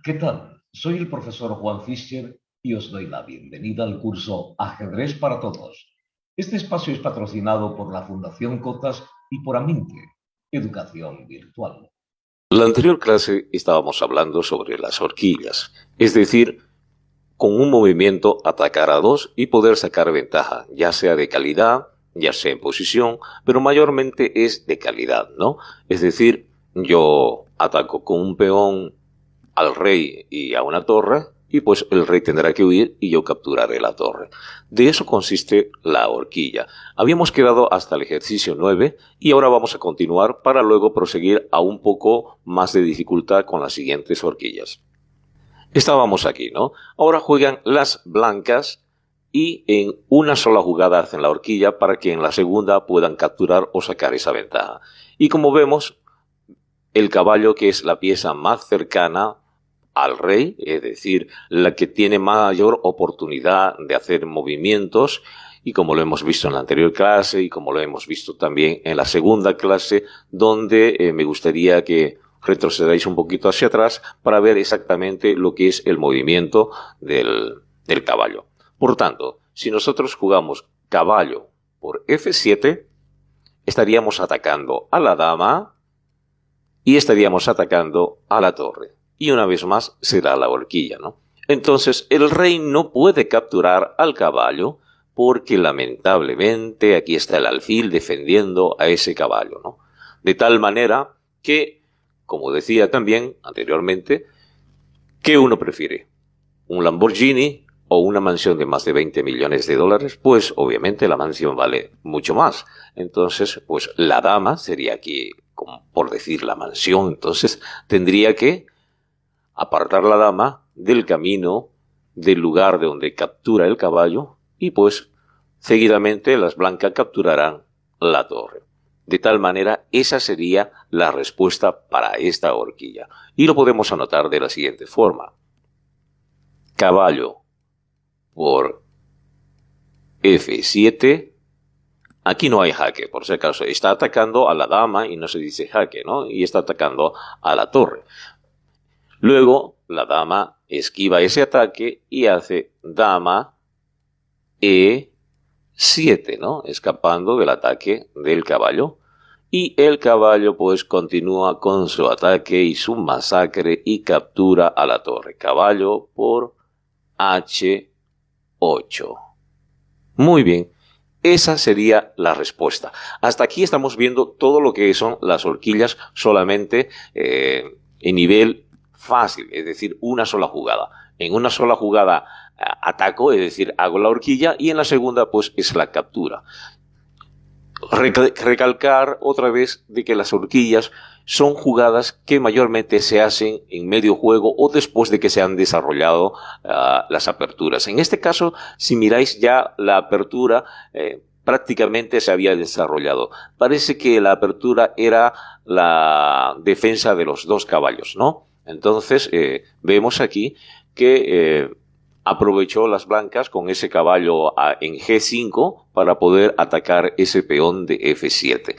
¿Qué tal? Soy el profesor Juan Fischer y os doy la bienvenida al curso Ajedrez para Todos. Este espacio es patrocinado por la Fundación Cotas y por Aminte, Educación Virtual. En la anterior clase estábamos hablando sobre las horquillas, es decir, con un movimiento atacar a dos y poder sacar ventaja, ya sea de calidad, ya sea en posición, pero mayormente es de calidad, ¿no? Es decir, yo ataco con un peón al rey y a una torre, y pues el rey tendrá que huir y yo capturaré la torre. De eso consiste la horquilla. Habíamos quedado hasta el ejercicio 9 y ahora vamos a continuar para luego proseguir a un poco más de dificultad con las siguientes horquillas. Estábamos aquí, ¿no? Ahora juegan las blancas y en una sola jugada hacen la horquilla para que en la segunda puedan capturar o sacar esa ventaja. Y como vemos, el caballo, que es la pieza más cercana al rey, es decir, la que tiene mayor oportunidad de hacer movimientos, y como lo hemos visto en la anterior clase y como lo hemos visto también en la segunda clase, donde me gustaría que retrocedáis un poquito hacia atrás para ver exactamente lo que es el movimiento del caballo. Por tanto, si nosotros jugamos caballo por F7, estaríamos atacando a la dama y estaríamos atacando a la torre. Y una vez más será la horquilla, ¿no? Entonces el rey no puede capturar al caballo porque lamentablemente aquí está el alfil defendiendo a ese caballo, ¿no? De tal manera que, como decía también anteriormente, ¿qué uno prefiere? ¿Un Lamborghini o una mansión de más de 20 millones de dólares? Pues obviamente la mansión vale mucho más. Entonces, pues la dama sería aquí, como por decir, la mansión. Entonces tendría que apartar la dama del camino, del lugar de donde captura el caballo, y pues seguidamente las blancas capturarán la torre. De tal manera, esa sería la respuesta para esta horquilla. Y lo podemos anotar de la siguiente forma. Caballo por F7. Aquí no hay jaque, por si acaso. Está atacando a la dama y no se dice jaque, ¿no? Y está atacando a la torre. Luego, la dama esquiva ese ataque y hace dama E7, ¿no? Escapando del ataque del caballo. Y el caballo, pues, continúa con su ataque y su masacre y captura a la torre. Caballo por H8. Muy bien. Esa sería la respuesta. Hasta aquí estamos viendo todo lo que son las horquillas solamente en nivel fácil, es decir, una sola jugada. En una sola jugada ataco, es decir, hago la horquilla, y en la segunda pues es la captura. Recalcar otra vez de que las horquillas son jugadas que mayormente se hacen en medio juego o después de que se han desarrollado las aperturas. En este caso, si miráis ya la apertura, prácticamente se había desarrollado. Parece que la apertura era la defensa de los dos caballos, ¿no? Entonces, vemos aquí que aprovechó las blancas con ese caballo en G5 para poder atacar ese peón de F7.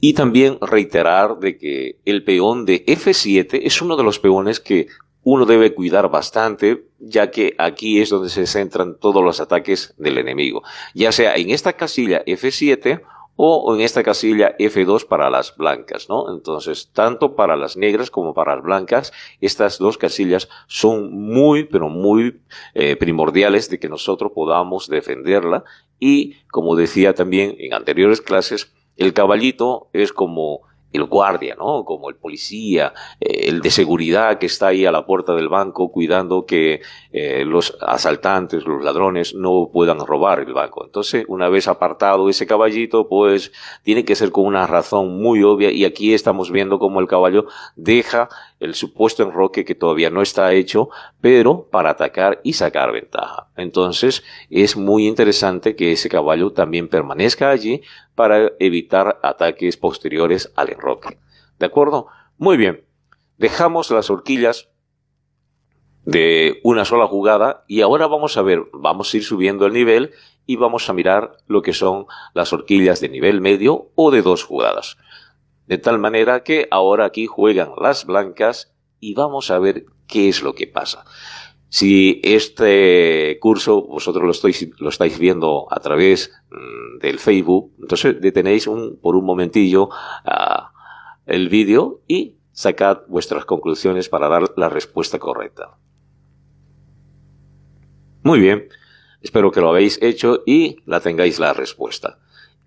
Y también reiterar de que el peón de F7 es uno de los peones que uno debe cuidar bastante, ya que aquí es donde se centran todos los ataques del enemigo, ya sea en esta casilla F7 o en esta casilla F2 para las blancas, ¿no? Entonces, tanto para las negras como para las blancas, estas dos casillas son muy, pero muy primordiales de que nosotros podamos defenderla. Y, como decía también en anteriores clases, el caballito es como el guardia, ¿no? Como el policía, el de seguridad que está ahí a la puerta del banco cuidando que los asaltantes, los ladrones no puedan robar el banco. Entonces, una vez apartado ese caballito, pues tiene que ser con una razón muy obvia, y aquí estamos viendo cómo el caballo deja el supuesto enroque que todavía no está hecho, pero para atacar y sacar ventaja. Entonces, es muy interesante que ese caballo también permanezca allí para evitar ataques posteriores al enroque. ¿De acuerdo? Muy bien. Dejamos las horquillas de una sola jugada y ahora vamos a ver, vamos a ir subiendo el nivel y vamos a mirar lo que son las horquillas de nivel medio o de dos jugadas. De tal manera que ahora aquí juegan las blancas y vamos a ver ¿Qué es lo que pasa? Si este curso vosotros lo estáis viendo a través del Facebook, entonces detenéis por un momentillo el vídeo y sacad vuestras conclusiones para dar la respuesta correcta. Muy bien, espero que lo habéis hecho y la tengáis la respuesta.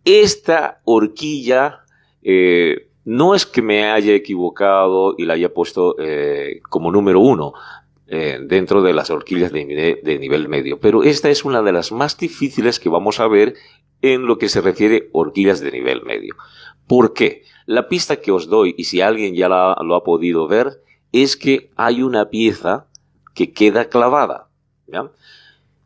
Esta horquilla no es que me haya equivocado y la haya puesto como número 1 dentro de las horquillas de nivel medio, pero esta es una de las más difíciles que vamos a ver en lo que se refiere a horquillas de nivel medio. ¿Por qué? La pista que os doy, y si alguien ya lo ha podido ver, es que hay una pieza que queda clavada, ¿ya?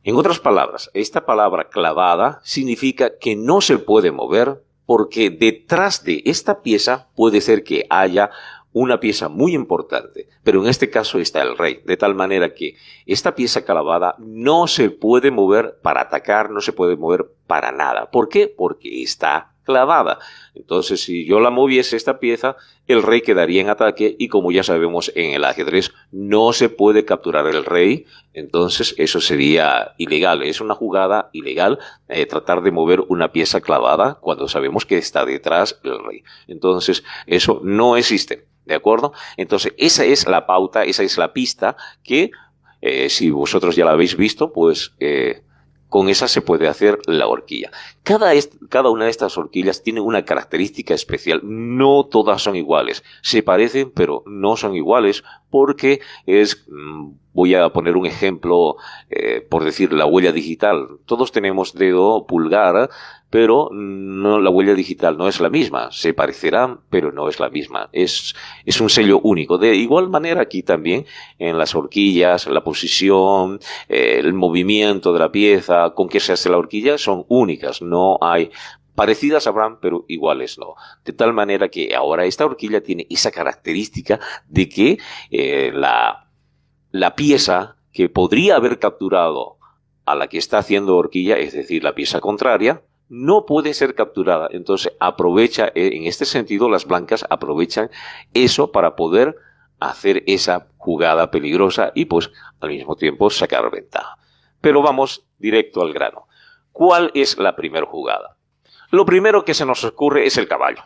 En otras palabras, esta palabra clavada significa que no se puede mover porque detrás de esta pieza puede ser que haya una pieza muy importante, pero en este caso está el rey, de tal manera que esta pieza clavada no se puede mover para atacar, no se puede mover para nada. ¿Por qué? Porque está clavada. Entonces, si yo la moviese esta pieza, el rey quedaría en ataque y como ya sabemos en el ajedrez no se puede capturar el rey, entonces eso sería ilegal. Es una jugada ilegal tratar de mover una pieza clavada cuando sabemos que está detrás el rey. Entonces, eso no existe. ¿De acuerdo? Entonces, esa es la pauta, esa es la pista que, si vosotros ya la habéis visto, pues con esa se puede hacer la horquilla. Cada una de estas horquillas tiene una característica especial. No todas son iguales. Se parecen, pero no son iguales porque voy a poner un ejemplo, por decir, la huella digital. Todos tenemos dedo, pulgar, pero no, la huella digital no es la misma. Se parecerán, pero no es la misma. Es un sello único. De igual manera aquí también, en las horquillas, la posición, el movimiento de la pieza, con que se hace la horquilla, son únicas. No hay parecidas habrán, pero iguales no. De tal manera que ahora esta horquilla tiene esa característica de que la pieza que podría haber capturado a la que está haciendo horquilla, es decir, la pieza contraria, no puede ser capturada. Entonces aprovecha, en este sentido, las blancas aprovechan eso para poder hacer esa jugada peligrosa y pues al mismo tiempo sacar ventaja. Pero vamos directo al grano. ¿Cuál es la primera jugada? Lo primero que se nos ocurre es el caballo.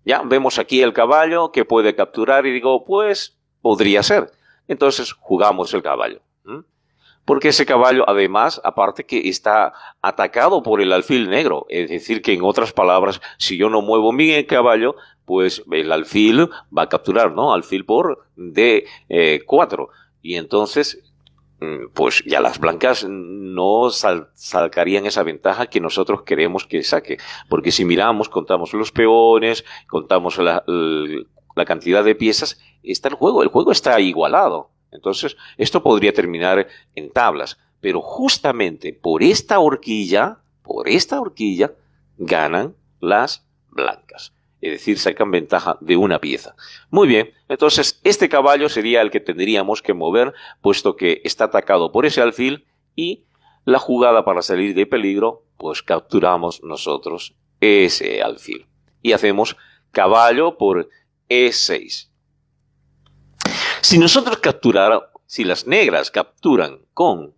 Ya vemos aquí el caballo que puede capturar y digo, pues podría ser. Entonces jugamos el caballo. Porque ese caballo, además, aparte que está atacado por el alfil negro, es decir, que en otras palabras, si yo no muevo bien el caballo, pues el alfil va a capturar, ¿no? Alfil por D4. Y entonces, pues ya las blancas no sacarían esa ventaja que nosotros queremos que saque. Porque si miramos, contamos los peones, contamos la cantidad de piezas, está el juego está igualado. Entonces, esto podría terminar en tablas, pero justamente por esta horquilla, ganan las blancas. Es decir, sacan ventaja de una pieza. Muy bien, entonces este caballo sería el que tendríamos que mover, puesto que está atacado por ese alfil y la jugada para salir de peligro, pues capturamos nosotros ese alfil. Y hacemos caballo por E6. Si nosotros si las negras capturan con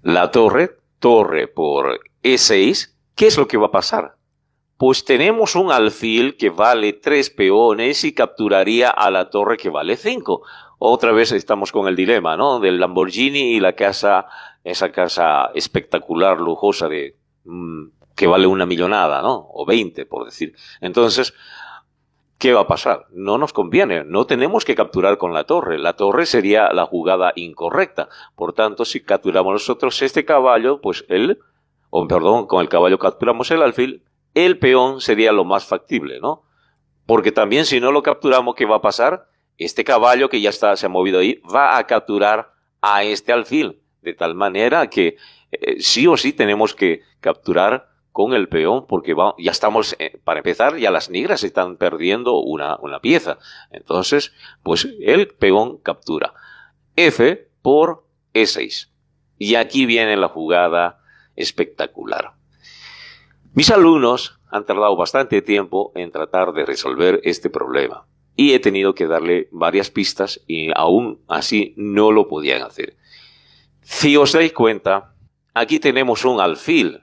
la torre por E6, ¿qué es lo que va a pasar? Pues tenemos un alfil que vale 3 peones y capturaría a la torre que vale 5. Otra vez estamos con el dilema, ¿no? Del Lamborghini y esa casa espectacular, lujosa que vale 1 millonada, ¿no? O 20, por decir. Entonces, ¿qué va a pasar? No nos conviene, no tenemos que capturar con la torre. La torre sería la jugada incorrecta. Por tanto, si capturamos nosotros este caballo, pues con el caballo capturamos el alfil, el peón sería lo más factible, ¿no? Porque también si no lo capturamos, ¿qué va a pasar? Este caballo que ya se ha movido ahí va a capturar a este alfil. De tal manera que sí o sí tenemos que capturar con el peón, porque ya estamos, para empezar, ya las negras están perdiendo una pieza. Entonces, pues el peón captura. F por E6. Y aquí viene la jugada espectacular. Mis alumnos han tardado bastante tiempo en tratar de resolver este problema. y he tenido que darle varias pistas y aún así no lo podían hacer. Si os dais cuenta, aquí tenemos un alfil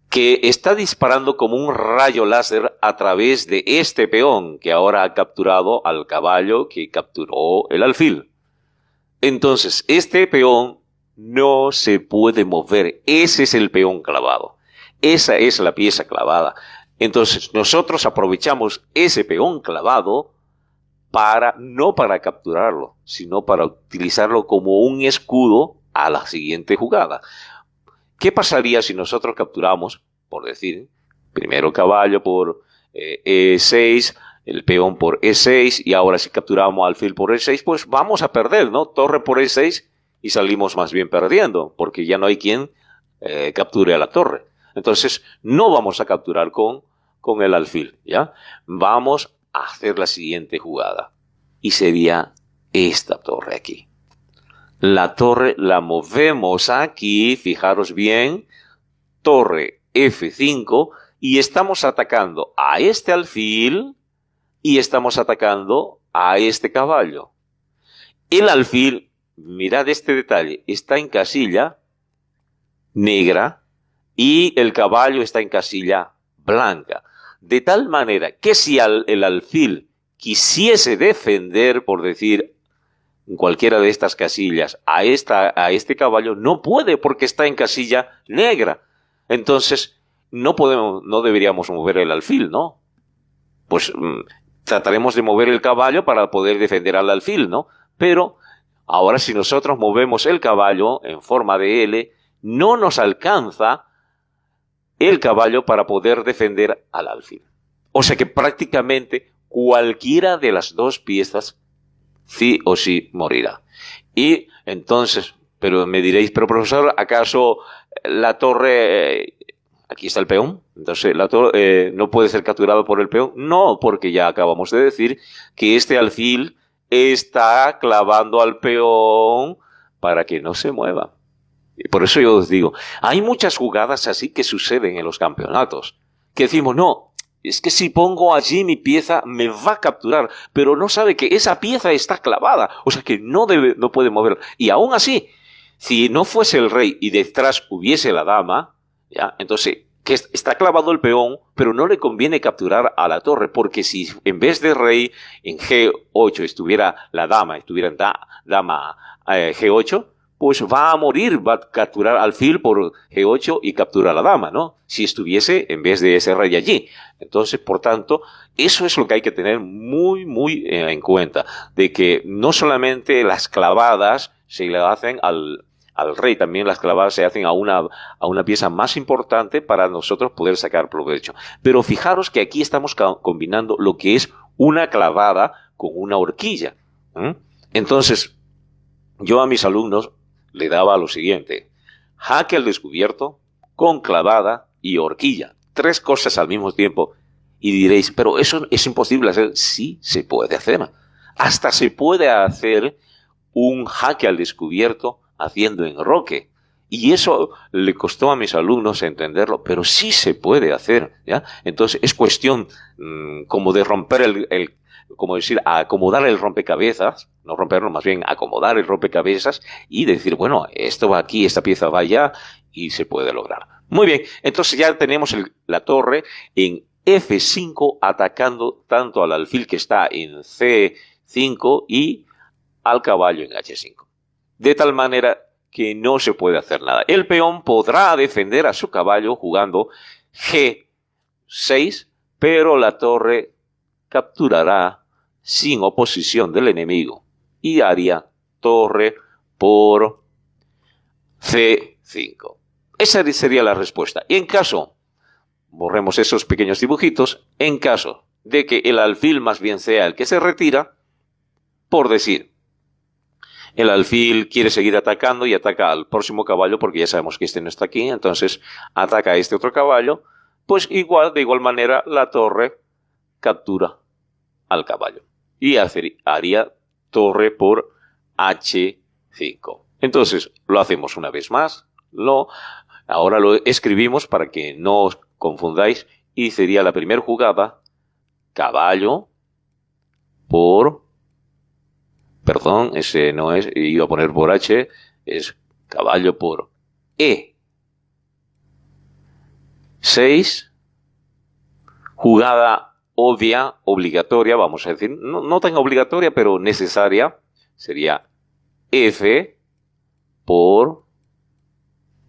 que está disparando como un rayo láser a través de este peón que ahora ha capturado al caballo que capturó el alfil. Entonces, este peón no se puede mover. Ese es el peón clavado. Esa es la pieza clavada. Entonces, nosotros aprovechamos ese peón clavado no para capturarlo, sino para utilizarlo como un escudo a la siguiente jugada. ¿Qué pasaría si nosotros capturamos, por decir, primero caballo por E6, el peón por E6, y ahora si capturamos alfil por E6, pues vamos a perder, ¿no? Torre por E6 y salimos más bien perdiendo, porque ya no hay quien capture a la torre. Entonces, no vamos a capturar con el alfil, ¿ya? Vamos a hacer la siguiente jugada, y sería esta torre aquí. La torre la movemos aquí, fijaros bien, torre F5, y estamos atacando a este alfil y estamos atacando a este caballo. El alfil, mirad este detalle, está en casilla negra y el caballo está en casilla blanca. De tal manera que si el alfil quisiese defender, por decir, en cualquiera de estas casillas a este caballo, no puede porque está en casilla negra. Entonces, no deberíamos mover el alfil, ¿no? Pues trataremos de mover el caballo para poder defender al alfil, ¿no? Pero ahora si nosotros movemos el caballo en forma de L, no nos alcanza el caballo para poder defender al alfil. O sea que prácticamente cualquiera de las dos piezas sí o sí morirá. Y entonces, pero me diréis, pero profesor, ¿acaso la torre, aquí está el peón, entonces la torre no puede ser capturado por el peón? No, porque ya acabamos de decir que este alfil está clavando al peón para que no se mueva. Y por eso yo os digo, hay muchas jugadas así que suceden en los campeonatos, que decimos, no, es que si pongo allí mi pieza me va a capturar, pero no sabe que esa pieza está clavada, o sea que no puede mover. Y aún así, si no fuese el rey y detrás hubiese la dama, ¿ya? Entonces que está clavado el peón, pero no le conviene capturar a la torre, porque si en vez de rey en G8 estuviera la dama, dama G8, pues va a morir, va a capturar alfil por G8 y captura a la dama, ¿no? Si estuviese en vez de ese rey allí. Entonces, por tanto, eso es lo que hay que tener muy, muy en cuenta, de que no solamente las clavadas se le hacen al rey, también las clavadas se hacen a una pieza más importante para nosotros poder sacar provecho. Pero fijaros que aquí estamos combinando lo que es una clavada con una horquilla. Entonces, yo a mis alumnos le daba lo siguiente: jaque al descubierto, con clavada y horquilla. 3 cosas al mismo tiempo. Y diréis, pero eso es imposible hacer. Sí, se puede hacer. Hasta se puede hacer un jaque al descubierto haciendo enroque. Y eso le costó a mis alumnos entenderlo, pero sí se puede hacer, ¿ya? Entonces es cuestión como de romper como decir, acomodar el rompecabezas, no romperlo, más bien acomodar el rompecabezas y decir, bueno, esto va aquí, esta pieza va allá y se puede lograr. Muy bien, entonces ya tenemos la torre en F5 atacando tanto al alfil que está en C5 y al caballo en H5. De tal manera que no se puede hacer nada. El peón podrá defender a su caballo jugando G6, pero la torre capturará sin oposición del enemigo y haría torre por C5. Esa sería la respuesta. Y en caso, borremos esos pequeños dibujitos, en caso de que el alfil más bien sea el que se retira, por decir, el alfil quiere seguir atacando y ataca al próximo caballo porque ya sabemos que este no está aquí, entonces ataca a este otro caballo, pues de igual manera la torre captura al caballo y haría torre por H5. Entonces lo hacemos una vez más, ahora lo escribimos para que no os confundáis y sería la primera jugada, caballo por... Perdón, ese no es, iba a poner por H, es caballo por E. 6, jugada obvia, obligatoria, vamos a decir, no tan obligatoria, pero necesaria, sería F por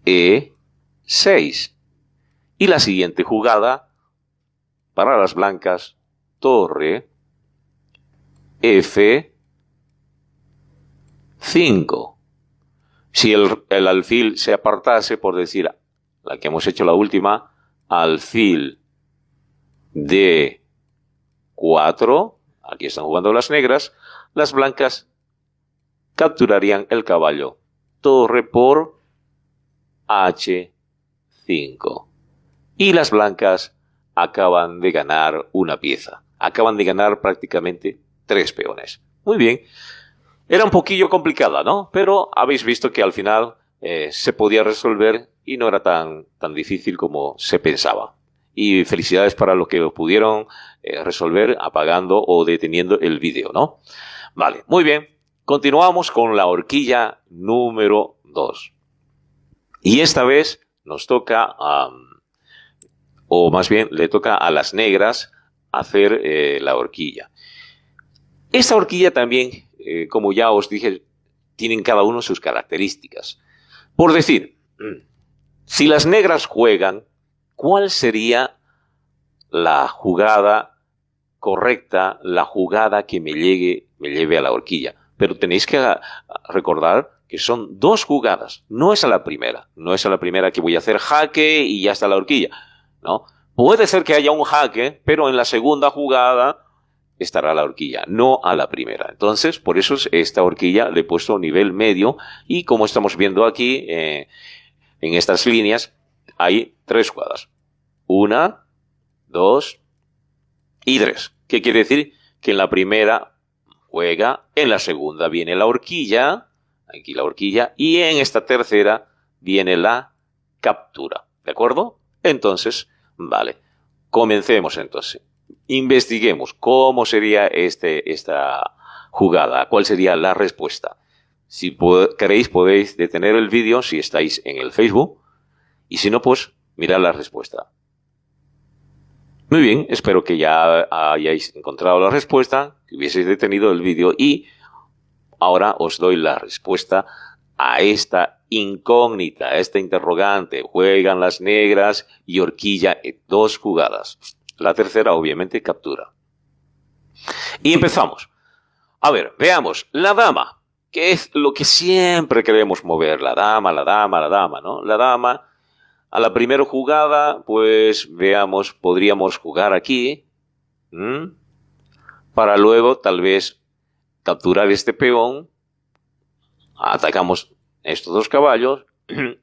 E6. Y la siguiente jugada, para las blancas, torre F5. Si el alfil se apartase, por decir, la que hemos hecho la última, alfil D4, aquí están jugando las negras, las blancas capturarían el caballo, torre por H5. Y las blancas acaban de ganar una pieza, acaban de ganar prácticamente 3 peones. Muy bien. Era un poquillo complicada, ¿no? Pero habéis visto que al final se podía resolver y no era tan difícil como se pensaba. Y felicidades para los que lo pudieron resolver apagando o deteniendo el vídeo, ¿no? Vale, muy bien. Continuamos con la horquilla número 2. Y esta vez nos toca, o más bien le toca a las negras hacer la horquilla. Esta horquilla también, como ya os dije, tienen cada uno sus características. Por decir, si las negras juegan, ¿cuál sería la jugada correcta, la jugada que me lleve a la horquilla? Pero tenéis que recordar que son 2 jugadas, no es a la primera. No es a la primera que voy a hacer jaque y ya está la horquilla, ¿no? Puede ser que haya un jaque, pero en la segunda jugada estará la horquilla, no a la primera. Entonces, por eso esta horquilla le he puesto nivel medio y como estamos viendo aquí, en estas líneas, hay 3 jugadas. 1, 2 y 3. ¿Qué quiere decir? Que en la primera juega, en la segunda viene la horquilla, aquí la horquilla, y en esta tercera viene la captura. ¿De acuerdo? Entonces, vale. Comencemos entonces. Investiguemos cómo sería esta jugada, cuál sería la respuesta. Si queréis podéis detener el vídeo si estáis en el Facebook y si no, pues mirad la respuesta. Muy bien, espero que ya hayáis encontrado la respuesta, que hubieseis detenido el vídeo y ahora os doy la respuesta a esta incógnita, a esta interrogante. Juegan las negras y horquilla en 2 jugadas. La tercera, obviamente, captura. Y empezamos. A ver, veamos. La dama, que es lo que siempre queremos mover. La dama, ¿no? La dama, a la primera jugada, pues, veamos, podríamos jugar aquí. Para luego, tal vez, capturar este peón. Atacamos estos 2 caballos.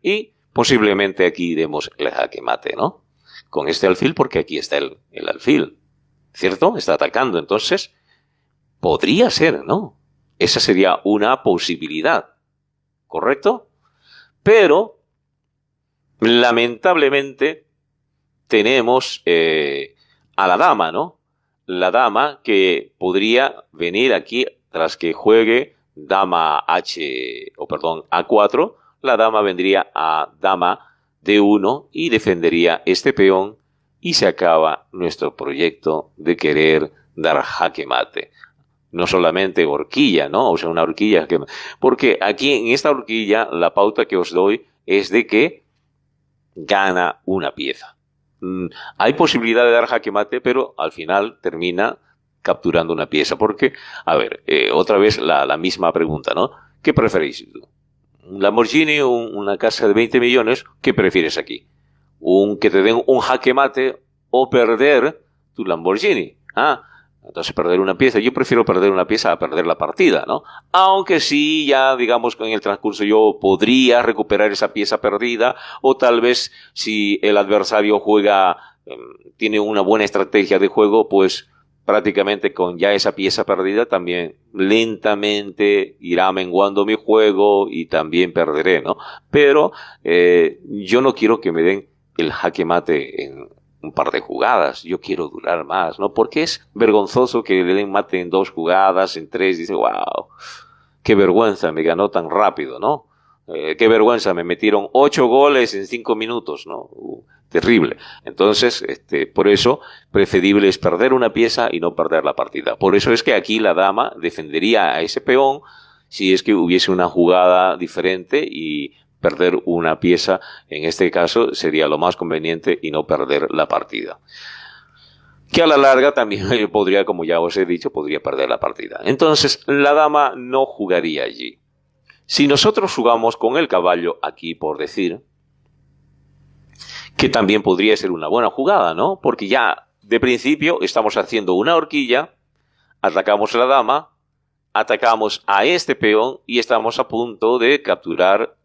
Y posiblemente aquí demos el jaque mate, ¿no? Con este alfil, porque aquí está el alfil, ¿cierto? Está atacando, entonces, podría ser, ¿no? Esa sería una posibilidad, ¿correcto? Pero, lamentablemente, tenemos a la dama, ¿no? La dama que podría venir aquí tras que juegue dama A4, la dama vendría a dama D1 y defendería este peón y se acaba nuestro proyecto de querer dar jaque mate. No solamente horquilla, ¿no? O sea, una horquilla porque aquí en esta horquilla la pauta que os doy es de que gana una pieza. Hay posibilidad de dar jaque mate, pero al final termina capturando una pieza. Porque, a ver, otra vez la misma pregunta, ¿no? ¿Qué preferís? ¿Un Lamborghini o una casa de 20 millones? ¿Qué prefieres aquí? ¿Que te den un jaque mate o perder tu Lamborghini? Entonces perder una pieza. Yo prefiero perder una pieza a perder la partida, ¿no? Aunque sí, ya digamos que en el transcurso yo podría recuperar esa pieza perdida o tal vez si el adversario tiene una buena estrategia de juego, pues prácticamente con ya esa pieza perdida también lentamente irá menguando mi juego y también perderé, ¿no? Pero yo no quiero que me den el jaque mate un par de jugadas, yo quiero durar más, ¿no? Porque es vergonzoso que le den mate en 2 jugadas, en 3, dice, wow, qué vergüenza, me ganó tan rápido, ¿no? Qué vergüenza, me metieron 8 goles en 5 minutos, ¿no? Terrible. Entonces, por eso, preferible es perder una pieza y no perder la partida. Por eso es que aquí la dama defendería a ese peón si es que hubiese una jugada diferente, y perder una pieza, en este caso, sería lo más conveniente y no perder la partida. Que a la larga también podría, como ya os he dicho, podría perder la partida. Entonces, la dama no jugaría allí. Si nosotros jugamos con el caballo aquí, por decir, que también podría ser una buena jugada, ¿no? Porque ya de principio estamos haciendo una horquilla, atacamos a la dama, atacamos a este peón y estamos a punto de capturar,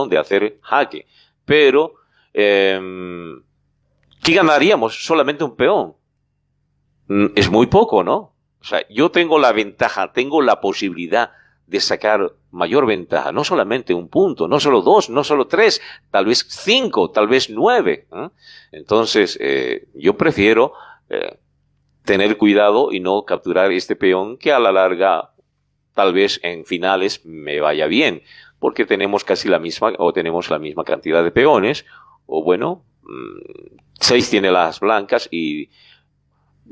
de hacer jaque. Pero, ¿qué ganaríamos? Solamente un peón. Es muy poco, ¿no? O sea, yo tengo la ventaja, tengo la posibilidad de sacar mayor ventaja, no solamente un punto, no solo 2, no solo 3, tal vez 5, tal vez 9. Entonces, yo prefiero tener cuidado y no capturar este peón, que a la larga, tal vez en finales me vaya bien, porque tenemos casi la misma, o tenemos la misma cantidad de peones, o bueno, 6 tiene las blancas y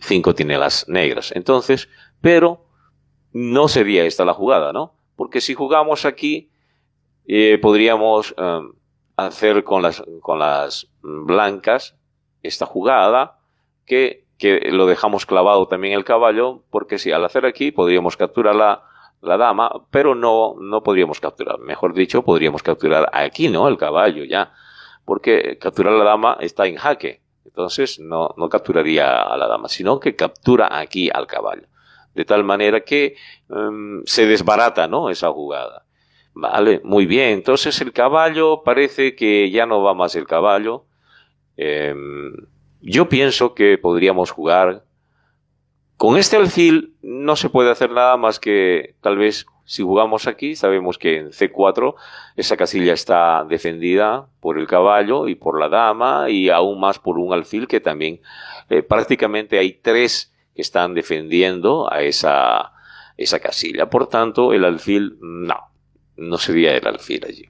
5 tiene las negras. Entonces, pero no sería esta la jugada, ¿no? Porque si jugamos aquí, podríamos hacer con las blancas esta jugada, que lo dejamos clavado también el caballo, porque si al hacer aquí podríamos capturar la dama, pero no podríamos capturar, mejor dicho, podríamos capturar aquí, ¿no? El caballo ya, porque capturar la dama está en jaque. Entonces no capturaría a la dama, sino que captura aquí al caballo. De tal manera que se desbarata, ¿no?, esa jugada. Vale, muy bien. Entonces el caballo, parece que ya no va más el caballo. Yo pienso que podríamos jugar con este alfil. No se puede hacer nada más que, tal vez, si jugamos aquí, sabemos que en C4 esa casilla está defendida por el caballo y por la dama, y aún más por un alfil, que también prácticamente hay 3 que están defendiendo a esa casilla. Por tanto, el alfil no sería el alfil allí.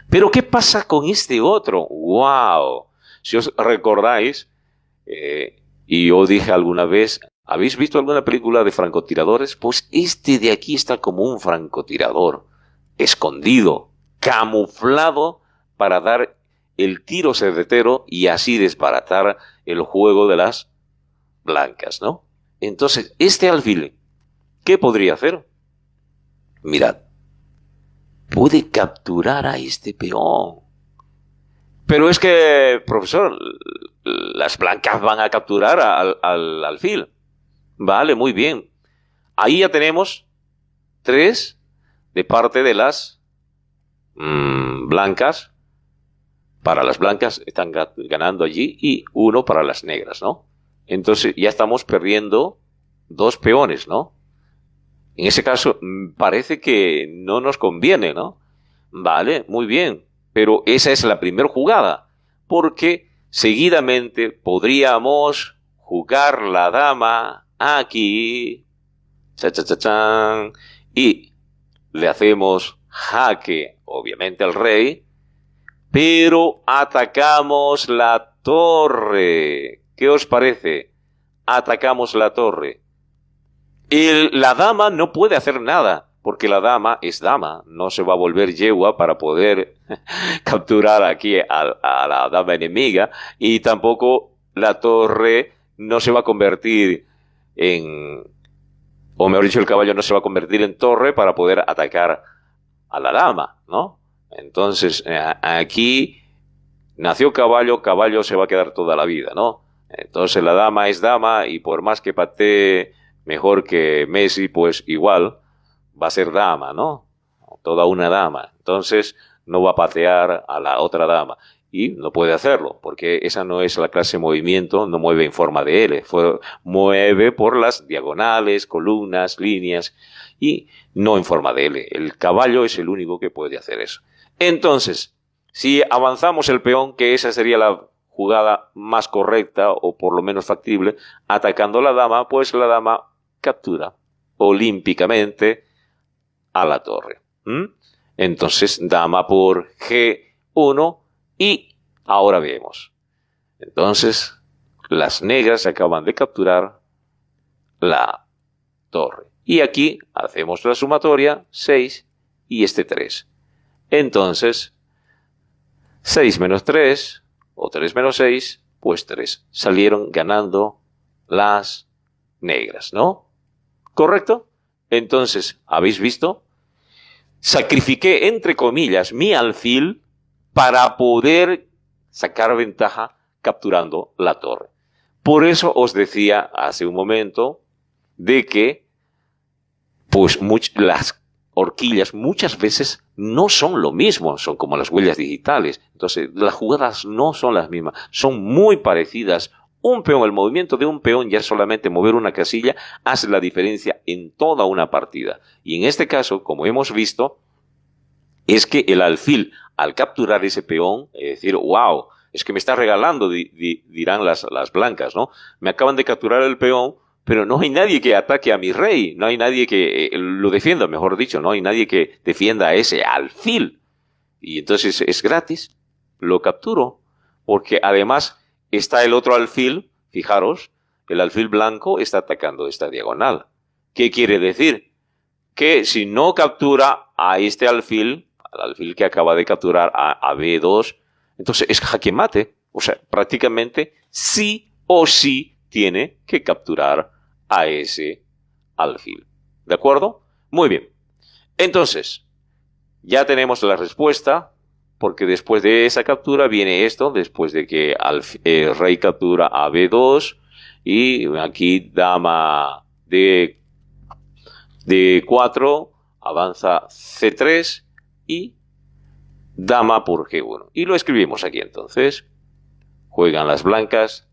Pero ¿qué pasa con este otro? ¡Wow! Si os recordáis, y yo dije alguna vez, ¿habéis visto alguna película de francotiradores? Pues este de aquí está como un francotirador, escondido, camuflado, para dar el tiro certero y así desbaratar el juego de las blancas, ¿no? Entonces, este alfil, ¿qué podría hacer? Mirad, puede capturar a este peón. Pero es que, profesor, las blancas van a capturar al alfil. Vale, muy bien. Ahí ya tenemos 3 de parte de las blancas. Para las blancas están ganando allí, y 1 para las negras, ¿no? Entonces ya estamos perdiendo 2 peones, ¿no? En ese caso parece que no nos conviene, ¿no? Vale, muy bien. Pero esa es la primera jugada, porque seguidamente podríamos jugar la dama aquí, y le hacemos jaque, obviamente, al rey, pero atacamos la torre. ¿Qué os parece? Atacamos la torre. La dama no puede hacer nada, porque la dama es dama, no se va a volver yegua para poder capturar aquí a la dama enemiga, y tampoco la torre no se va a convertir o mejor dicho, el caballo no se va a convertir en torre para poder atacar a la dama, ¿no? Entonces, aquí nació caballo, caballo se va a quedar toda la vida, ¿no? Entonces la dama es dama, y por más que patee mejor que Messi, pues igual va a ser dama, ¿no? Toda una dama. Entonces no va a patear a la otra dama. Y no puede hacerlo, porque esa no es la clase de movimiento, no mueve en forma de L, mueve por las diagonales, columnas, líneas, y no en forma de L. El caballo es el único que puede hacer eso. Entonces, si avanzamos el peón, que esa sería la jugada más correcta o por lo menos factible, atacando a la dama, pues la dama captura olímpicamente a la torre. Entonces, dama por G1 y ahora vemos. Entonces, las negras acaban de capturar la torre. Y aquí hacemos la sumatoria, 6 y este 3. Entonces, 6 menos 3, o 3 menos 6, pues 3. Salieron ganando las negras, ¿no? ¿Correcto? Entonces, ¿habéis visto? Sacrifiqué, entre comillas, mi alfil para poder sacar ventaja capturando la torre. Por eso os decía hace un momento de que pues las horquillas muchas veces no son lo mismo, son como las huellas digitales. Entonces, las jugadas no son las mismas, son muy parecidas. Un peón, el movimiento de un peón, ya solamente mover una casilla, hace la diferencia en toda una partida. Y en este caso, como hemos visto, es que el alfil, al capturar ese peón, es decir, wow, es que me está regalando, dirán las blancas, ¿no? Me acaban de capturar el peón, pero no hay nadie que ataque a mi rey, no hay nadie que lo defienda, mejor dicho, no hay nadie que defienda a ese alfil. Y entonces es gratis, lo capturo, porque además está el otro alfil, fijaros, el alfil blanco está atacando esta diagonal. ¿Qué quiere decir? Que si no captura a este alfil, al alfil que acaba de capturar a B2, entonces es jaque mate. O sea, prácticamente sí o sí tiene que capturar a ese alfil. ¿De acuerdo? Muy bien. Entonces, ya tenemos la respuesta, porque después de esa captura viene esto, después de que el rey captura a B2, y aquí dama D4, avanza C3 y dama por G1. Y lo escribimos aquí entonces. Juegan las blancas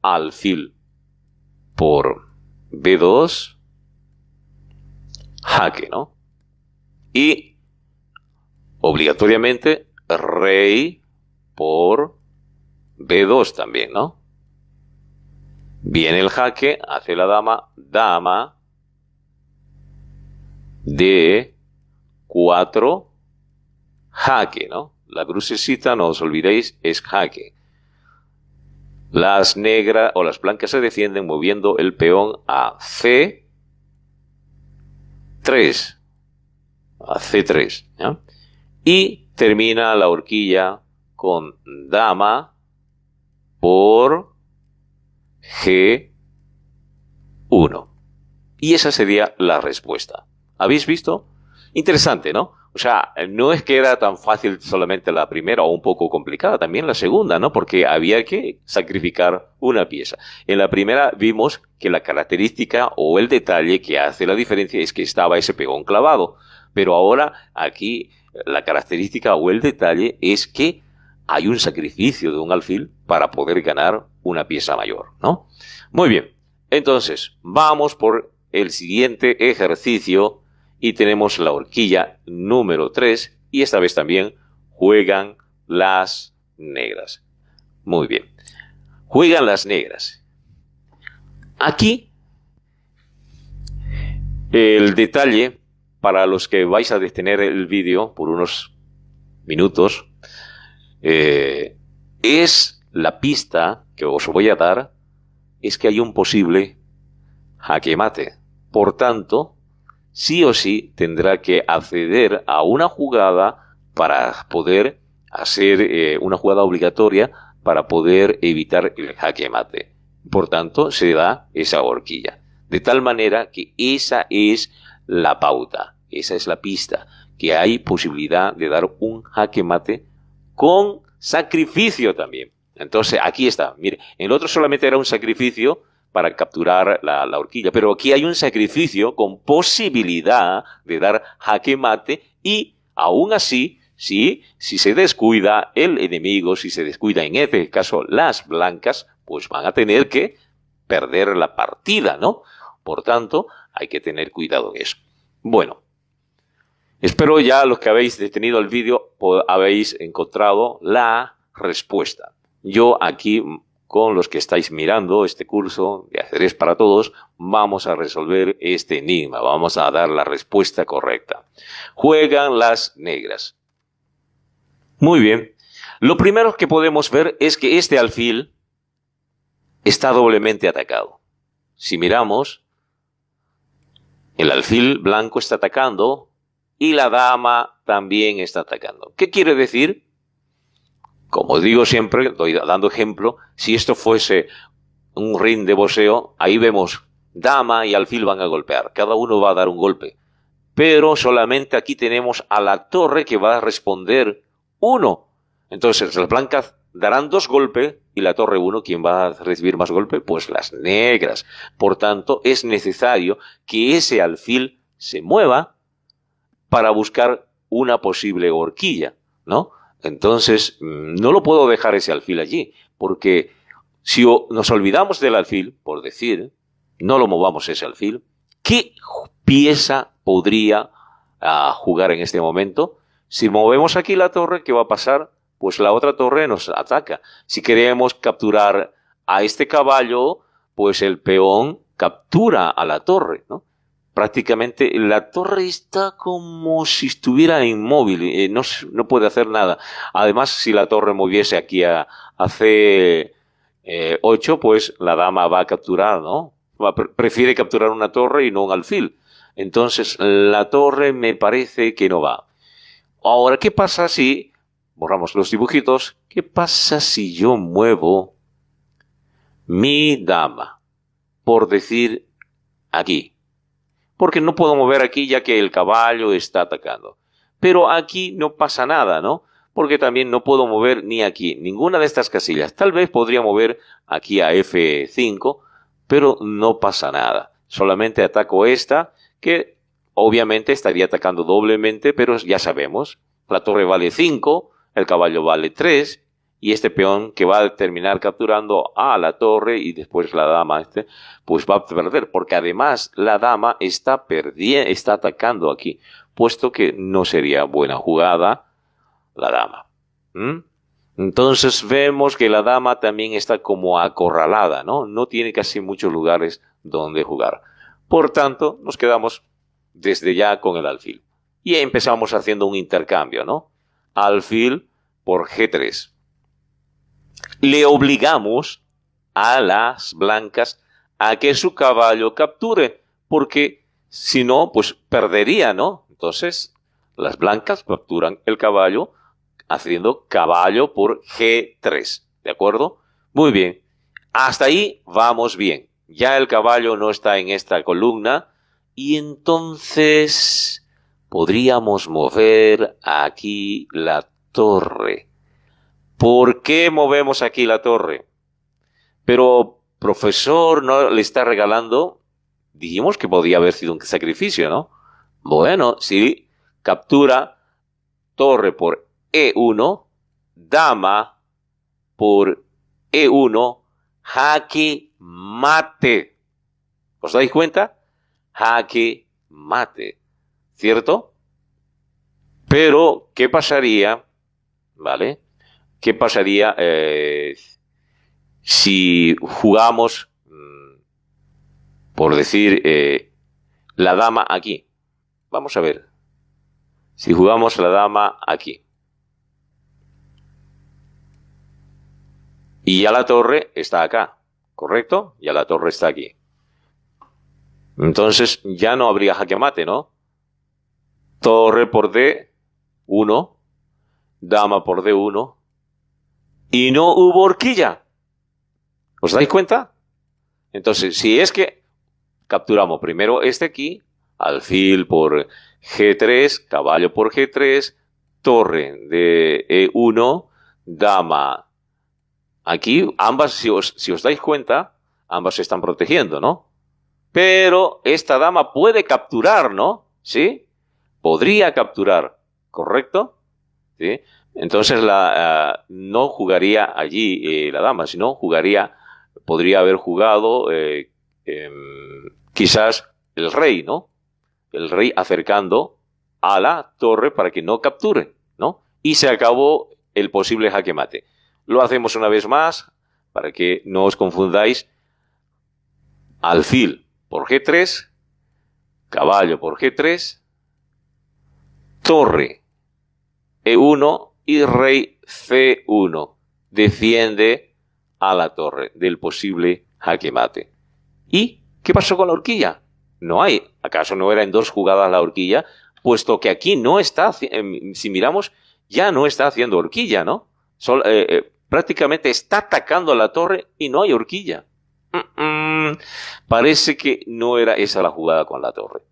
alfil por B2, jaque, ¿no? Y obligatoriamente rey por B2 también, ¿no? Viene el jaque, hace la dama, dama D4, jaque, ¿no? La crucecita, no os olvidéis, es jaque. Las negras o las blancas se defienden moviendo el peón a C3. A C3. ¿Ya? Y termina la horquilla con dama por G1. Y esa sería la respuesta. ¿Habéis visto? Interesante, ¿no? O sea, no es que era tan fácil solamente la primera o un poco complicada, también la segunda, ¿no? Porque había que sacrificar una pieza. En la primera vimos que la característica o el detalle que hace la diferencia es que estaba ese peón clavado. Pero ahora aquí la característica o el detalle es que hay un sacrificio de un alfil para poder ganar una pieza mayor, ¿no? Muy bien. Entonces, vamos por el siguiente ejercicio. Y tenemos la horquilla número 3 y esta vez también juegan las negras. Muy bien. Juegan las negras. Aquí el detalle, para los que vais a detener el vídeo por unos minutos, es la pista que os voy a dar, es que hay un posible jaque mate. Por tanto, sí o sí tendrá que acceder a una jugada para poder hacer una jugada obligatoria para poder evitar el jaque mate. Por tanto, se da esa horquilla. De tal manera que esa es la pauta, esa es la pista, que hay posibilidad de dar un jaque mate con sacrificio también. Entonces, aquí está. Mire, en el otro solamente era un sacrificio para capturar la horquilla. Pero aquí hay un sacrificio con posibilidad de dar jaque mate y aún así, si se descuida el enemigo, si se descuida en este caso las blancas, pues van a tener que perder la partida, ¿no? Por tanto, hay que tener cuidado en eso. Bueno, espero ya los que habéis detenido el vídeo habéis encontrado la respuesta. yo aquí, con los que estáis mirando este curso de ajedrez para todos, vamos a resolver este enigma, vamos a dar la respuesta correcta. Juegan las negras. Muy bien. Lo primero que podemos ver es que este alfil está doblemente atacado. Si miramos, el alfil blanco está atacando y la dama también está atacando. ¿Qué quiere decir? Como digo siempre, estoy dando ejemplo, si esto fuese un ring de boxeo, ahí vemos dama y alfil van a golpear. Cada uno va a dar un golpe. Pero solamente aquí tenemos a la torre que va a responder 1. Entonces las blancas darán 2 golpes y la torre 1, ¿quién va a recibir más golpes? Pues las negras. Por tanto, es necesario que ese alfil se mueva para buscar una posible horquilla, ¿no? Entonces, no lo puedo dejar ese alfil allí, porque si nos olvidamos del alfil, por decir, no lo movamos ese alfil, ¿qué pieza podría jugar en este momento? Si movemos aquí la torre, ¿qué va a pasar? Pues la otra torre nos ataca. Si queremos capturar a este caballo, pues el peón captura a la torre, ¿no? Prácticamente la torre está como si estuviera inmóvil, no puede hacer nada. Además, si la torre moviese aquí a C8, pues la dama va a capturar, ¿no? Prefiere capturar una torre y no un alfil. Entonces, la torre me parece que no va. Ahora, ¿qué pasa si borramos los dibujitos? ¿Qué pasa si yo muevo mi dama? Por decir, aquí. Porque no puedo mover aquí ya que el caballo está atacando. Pero aquí no pasa nada, ¿no? Porque también no puedo mover ni aquí, ninguna de estas casillas. Tal vez podría mover aquí a F5, pero no pasa nada. Solamente ataco esta, que obviamente estaría atacando doblemente, pero ya sabemos, la torre vale 5, el caballo vale 3, y este peón que va a terminar capturando a la torre y después la dama, pues va a perder, porque además la dama está atacando aquí, puesto que no sería buena jugada la dama. Entonces vemos que la dama también está como acorralada, ¿no? No tiene casi muchos lugares donde jugar. Por tanto, nos quedamos desde ya con el alfil. Y empezamos haciendo un intercambio, ¿no? Alfil por G3. Le obligamos a las blancas a que su caballo capture, porque si no, pues perdería, ¿no? Entonces, las blancas capturan el caballo haciendo caballo por G3, ¿de acuerdo? Muy bien, hasta ahí vamos bien. Ya el caballo no está en esta columna y entonces podríamos mover aquí la torre. ¿Por qué movemos aquí la torre? Pero, profesor, ¿no le está regalando? Dijimos que podía haber sido un sacrificio, ¿no? Bueno, si captura torre por E1, dama por E1, jaque mate. ¿Os dais cuenta? Jaque mate, ¿cierto? Pero, ¿qué pasaría? ¿Vale? ¿Qué pasaría si jugamos, por decir, la dama aquí? Vamos a ver. Si jugamos la dama aquí. Y ya la torre está acá, ¿correcto? Ya la torre está aquí. Entonces ya no habría jaque mate, ¿no? Torre por D1, dama por D1, y no hubo horquilla. ¿Os dais cuenta? Entonces, si es que capturamos primero este aquí, alfil por G3, caballo por G3, torre de E1, dama aquí, ambas, si os dais cuenta, ambas se están protegiendo, ¿no? Pero esta dama puede capturar, ¿no? ¿Sí? Podría capturar, ¿correcto? ¿Sí? Entonces no jugaría allí la dama, sino podría haber jugado quizás el rey, ¿no? El rey acercando a la torre para que no capture, ¿no? Y se acabó el posible jaque mate. Lo hacemos una vez más, para que no os confundáis. Alfil por G3, caballo por G3, torre E1 y rey C1. Defiende a la torre del posible jaque mate. ¿Y qué pasó con la horquilla? No hay. ¿Acaso no era en 2 jugadas la horquilla? Puesto que aquí no está, si miramos, ya no está haciendo horquilla, ¿no? Prácticamente está atacando a la torre y no hay horquilla. Parece que no era esa la jugada con la torre.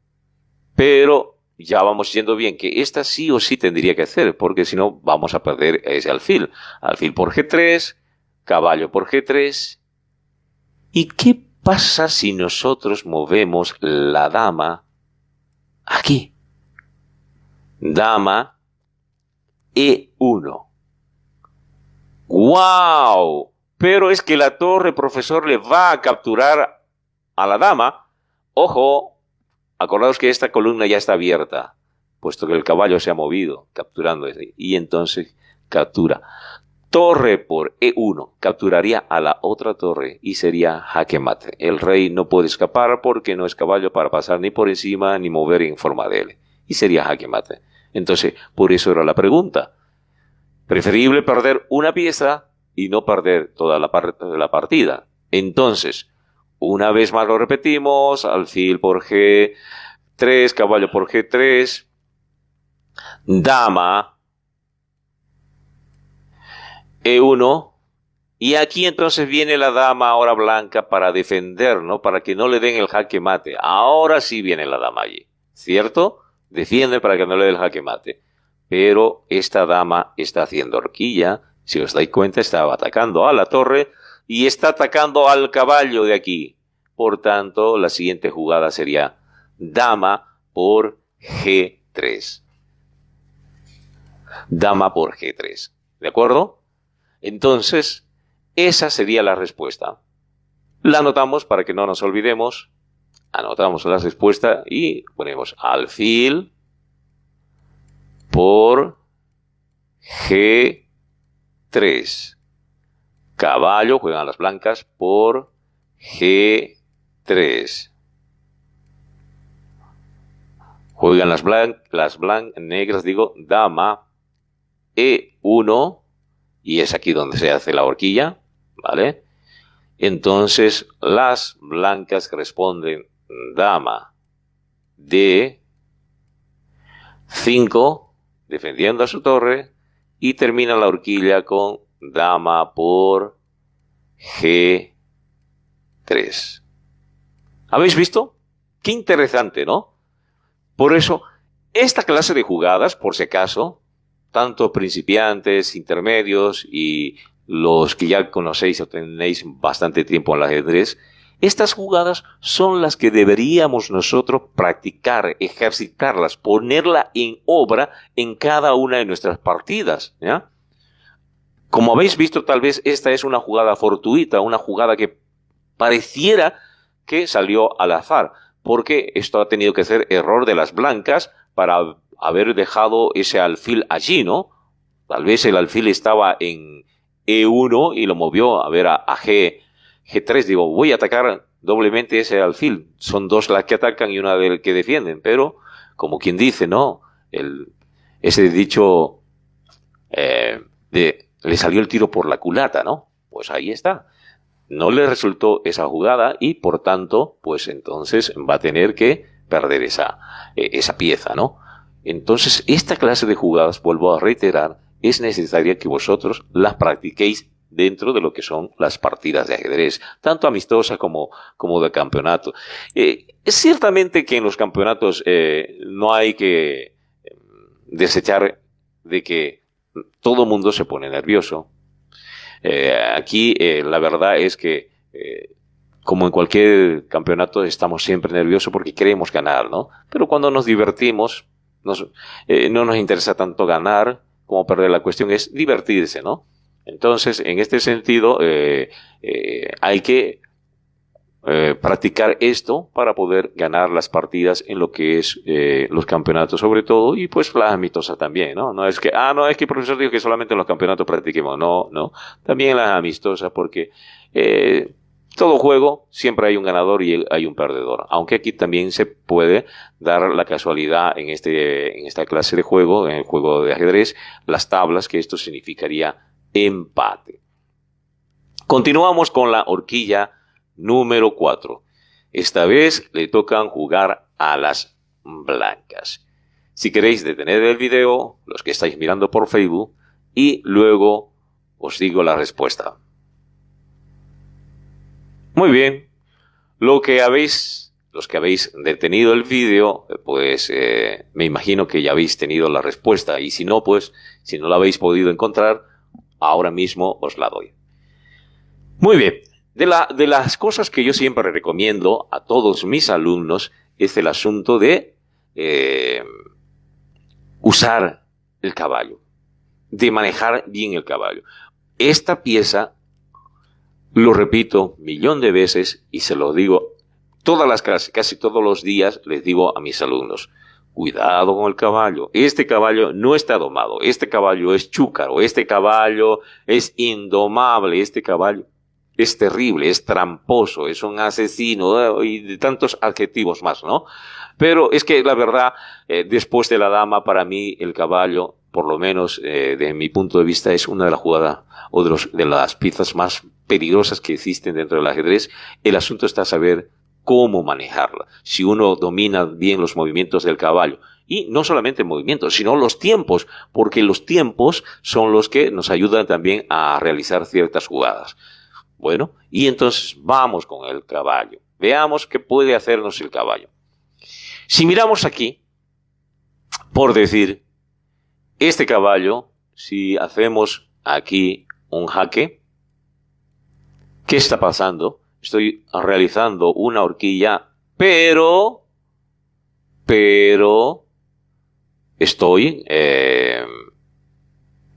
Pero ya vamos yendo bien, que esta sí o sí tendría que hacer, porque si no vamos a perder ese alfil. Alfil por G3, caballo por G3. ¿Y qué pasa si nosotros movemos la dama aquí? Dama E1. ¡Wow! Pero es que la torre, profesor, le va a capturar a la dama. ¡Ojo! Acordaos que esta columna ya está abierta, puesto que el caballo se ha movido, capturando ese. Y entonces captura. Torre por E1 capturaría a la otra torre y sería jaque mate. El rey no puede escapar porque no es caballo para pasar ni por encima ni mover en forma de L. Y sería jaque mate. Entonces, por eso era la pregunta. Preferible perder una pieza y no perder toda la partida. Entonces, una vez más lo repetimos, alfil por G3, caballo por G3, dama E1, y aquí entonces viene la dama ahora blanca para defender, ¿no? Para que no le den el jaque mate. Ahora sí viene la dama allí, ¿cierto? Defiende para que no le dé el jaque mate. Pero esta dama está haciendo horquilla, si os dais cuenta, estaba atacando a la torre y está atacando al caballo de aquí. Por tanto, la siguiente jugada sería dama por G3. Dama por G3. ¿De acuerdo? Entonces, esa sería la respuesta. La anotamos para que no nos olvidemos. Anotamos la respuesta y ponemos alfil por G3. Caballo, juegan las blancas, por G3. Juegan las negras, digo, dama E1. Y es aquí donde se hace la horquilla, ¿vale? Entonces, las blancas responden dama D5, defendiendo a su torre, y termina la horquilla con dama por G3. ¿Habéis visto? Qué interesante, ¿no? Por eso, esta clase de jugadas, por si acaso, tanto principiantes, intermedios y los que ya conocéis o tenéis bastante tiempo en el ajedrez, estas jugadas son las que deberíamos nosotros practicar, ejercitarlas, ponerla en obra en cada una de nuestras partidas, ¿ya? Como habéis visto, tal vez esta es una jugada fortuita, una jugada que pareciera que salió al azar, porque esto ha tenido que ser error de las blancas para haber dejado ese alfil allí, ¿no? Tal vez el alfil estaba en E1 y lo movió a ver a G3. Digo, voy a atacar doblemente ese alfil. Son 2 las que atacan y una que defienden. Pero, como quien dice, ¿no? Ese dicho le salió el tiro por la culata, ¿no? Pues ahí está. No le resultó esa jugada y, por tanto, pues entonces va a tener que perder esa pieza, ¿no? Entonces, esta clase de jugadas, vuelvo a reiterar, es necesaria que vosotros las practiquéis dentro de lo que son las partidas de ajedrez, tanto amistosas como de campeonato. Es ciertamente que en los campeonatos no hay que desechar de que todo el mundo se pone nervioso. Aquí la verdad es que como en cualquier campeonato estamos siempre nerviosos porque queremos ganar, ¿no? Pero cuando nos divertimos, no nos interesa tanto ganar como perder. La cuestión es divertirse, ¿no? Entonces, en este sentido, hay que practicar esto para poder ganar las partidas en lo que es los campeonatos sobre todo, y pues las amistosas también, ¿no? No es que, no, es que el profesor dijo que solamente en los campeonatos practiquemos. No, no. También las amistosas, porque todo juego siempre hay un ganador y hay un perdedor. Aunque aquí también se puede dar la casualidad en esta clase de juego, en el juego de ajedrez, las tablas, que esto significaría empate. Continuamos con la horquilla número 4. Esta vez le tocan jugar a las blancas. Si queréis detener el video, los que estáis mirando por Facebook, y luego os digo la respuesta. Muy bien. Los que habéis detenido el vídeo, pues me imagino que ya habéis tenido la respuesta. Y si no, pues, si no la habéis podido encontrar, ahora mismo os la doy. Muy bien. De las cosas que yo siempre recomiendo a todos mis alumnos es el asunto de usar el caballo, de manejar bien el caballo. Esta pieza, lo repito millón de veces y se lo digo todas las clases, casi todos los días les digo a mis alumnos: cuidado con el caballo. Este caballo no está domado. Este caballo es chúcaro. Este caballo es indomable. Este caballo es terrible, es tramposo, es un asesino, y de tantos adjetivos más, ¿no? Pero es que la verdad, después de la dama, para mí el caballo, por lo menos de mi punto de vista, es una de las jugadas o de las piezas más peligrosas que existen dentro del ajedrez. El asunto está saber cómo manejarla. Si uno domina bien los movimientos del caballo, y no solamente movimientos, sino los tiempos, porque los tiempos son los que nos ayudan también a realizar ciertas jugadas. Bueno, y entonces vamos con el caballo. Veamos qué puede hacernos el caballo. Si miramos aquí, por decir, este caballo, si hacemos aquí un jaque, ¿qué está pasando? Estoy realizando una horquilla, pero estoy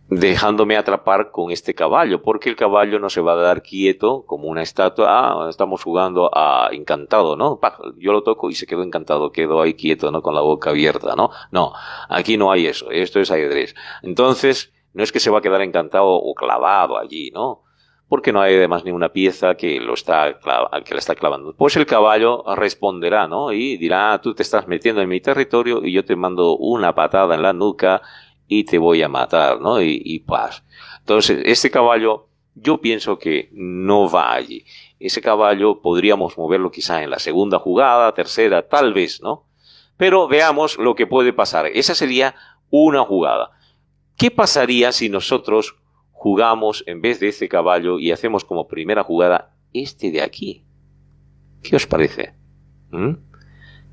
dejándome atrapar con este caballo, porque el caballo no se va a dar quieto como una estatua. Estamos jugando a encantado, ¿no? Yo lo toco y se quedó encantado, quedó ahí quieto, ¿no? Con la boca abierta, ¿no? No, aquí no hay eso, esto es ajedrez. Entonces, no es que se va a quedar encantado o clavado allí, ¿no? Porque no hay además ninguna pieza que le está clavando. Pues el caballo responderá, ¿no? Y dirá: tú te estás metiendo en mi territorio y yo te mando una patada en la nuca y te voy a matar, ¿no? Y paz. Entonces, este caballo, yo pienso que no va allí. Ese caballo podríamos moverlo quizá en la segunda jugada, tercera, tal vez, ¿no? Pero veamos lo que puede pasar. Esa sería una jugada. ¿Qué pasaría si nosotros jugamos en vez de este caballo y hacemos como primera jugada este de aquí? ¿Qué os parece?